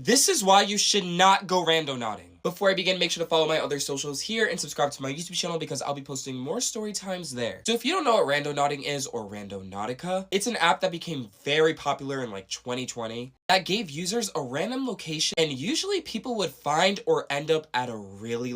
This is why you should not go randonauting. Before I begin, make sure to follow my other socials here and subscribe to my YouTube channel because I'll be posting more story times there. So if you don't know what randonauting is, or Randonautica, it's an app that became very popular in like 2020 that gave users a random location, and usually people would find or end up at a really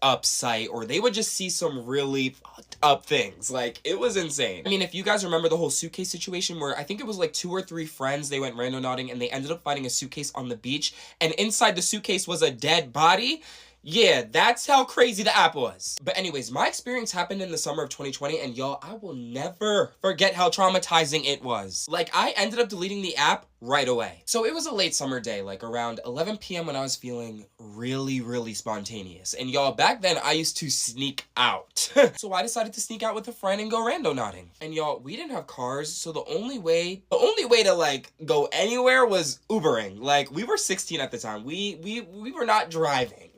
up site, or they would just see some really fucked up things. Like, it was insane. I mean, if you guys remember the whole suitcase situation where I think it was like 2 or 3 friends, they went randonauting and they ended up finding a suitcase on the beach, and inside the suitcase was a dead body. Yeah, that's how crazy the app was. But anyways, my experience happened in the summer of 2020, and y'all, I will never forget how traumatizing it was. Like, I ended up deleting the app right away. So it was a late summer day, like around 11 p.m. when I was feeling really spontaneous. And y'all, back then I used to sneak out. So I decided to sneak out with a friend and go randonauting. And y'all, we didn't have cars, so the only way to like go anywhere was Ubering. Like, we were 16 at the time. We were not driving.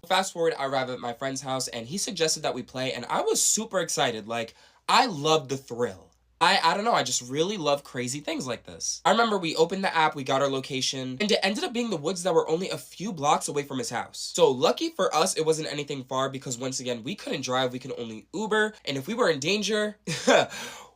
Fast forward, I arrived at my friend's house and he suggested that we play, and I was super excited. Like, I loved the thrill. I don't know, I just really love crazy things like this. I remember we opened the app, we got our location, and it ended up being the woods that were only a few blocks away from his house. So lucky for us, it wasn't anything far because once again, we couldn't drive, we could only Uber, and if we were in danger,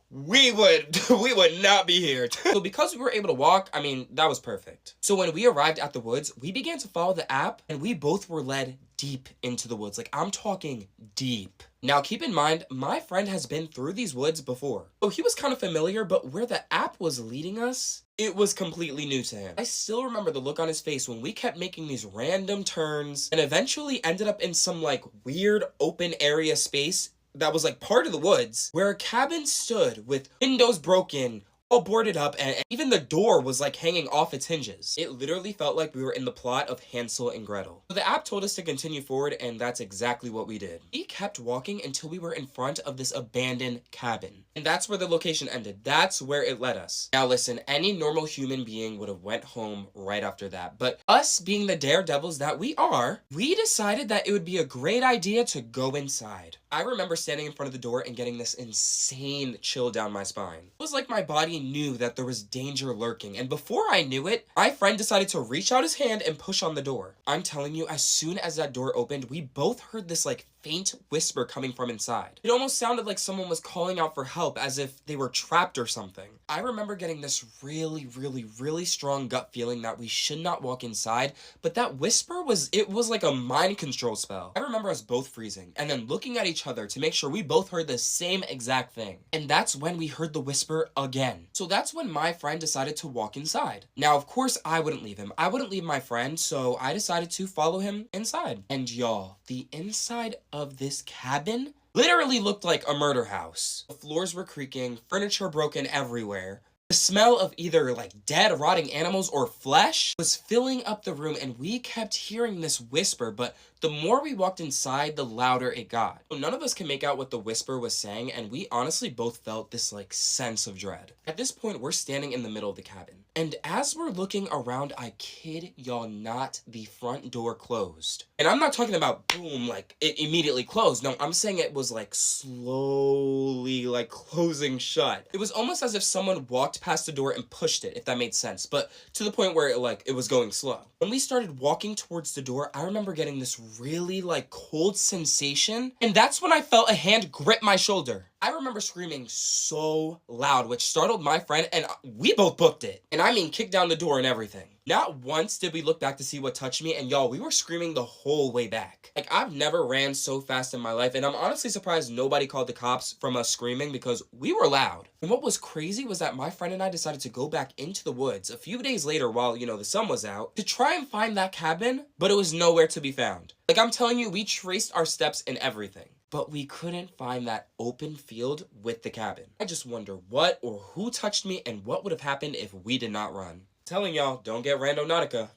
we would not be here. So because we were able to walk, I mean, that was perfect. So when we arrived at the woods, we began to follow the app, and we both were led deep into the woods. Like, I'm talking deep. Now, keep in mind, my friend has been through these woods before. So he was kind of familiar, but where the app was leading us, it was completely new to him. I still remember the look on his face when we kept making these random turns and eventually ended up in some like weird open area space that was like part of the woods where a cabin stood with windows broken, all boarded up, and even the door was like hanging off its hinges. It literally felt like we were in the plot of Hansel and Gretel. So the app told us to continue forward, and that's exactly what we did. We kept walking until we were in front of this abandoned cabin. And that's where the location ended. That's where it led us. Now listen, any normal human being would have went home right after that. But us being the daredevils that we are, we decided that it would be a great idea to go inside. I remember standing in front of the door and getting this insane chill down my spine. It was like my body knew that there was danger lurking, and before I knew it, my friend decided to reach out his hand and push on the door. I'm telling you, as soon as that door opened, we both heard this like faint whisper coming from inside. It almost sounded like someone was calling out for help, as if they were trapped or something. I remember getting this really strong gut feeling that we should not walk inside, but that whisper was like a mind control spell. I remember us both freezing and then looking at each other to make sure we both heard the same exact thing. And that's when we heard the whisper again. So that's when my friend decided to walk inside. Now, of course, I wouldn't leave him. I wouldn't leave my friend, so I decided to follow him inside. And y'all, the inside of this cabin literally looked like a murder house. The floors were creaking, furniture broken everywhere. The smell of either like dead, rotting animals or flesh was filling up the room, and we kept hearing this whisper, but the more we walked inside, the louder it got. None of us could make out what the whisper was saying, and we honestly both felt this like sense of dread. At this point, we're standing in the middle of the cabin, and as we're looking around, I kid y'all not, the front door closed. And I'm not talking about boom, like it immediately closed. No, I'm saying it was like slowly like closing shut. It was almost as if someone walked past the door and pushed it, if that made sense, but to the point where it was going slow. When we started walking towards the door, I remember getting this really like cold sensation, and that's when I felt a hand grip my shoulder. I remember screaming so loud, which startled my friend, and we both booked it. And I mean, kicked down the door and everything. Not once did we look back to see what touched me, and y'all, we were screaming the whole way back. Like, I've never ran so fast in my life, and I'm honestly surprised nobody called the cops from us screaming because we were loud. And what was crazy was that my friend and I decided to go back into the woods a few days later while, the sun was out to try and find that cabin, but it was nowhere to be found. Like, I'm telling you, we traced our steps and everything, but we couldn't find that open field with the cabin. I just wonder what or who touched me and what would have happened if we did not run. I'm telling y'all, don't get Randonautica.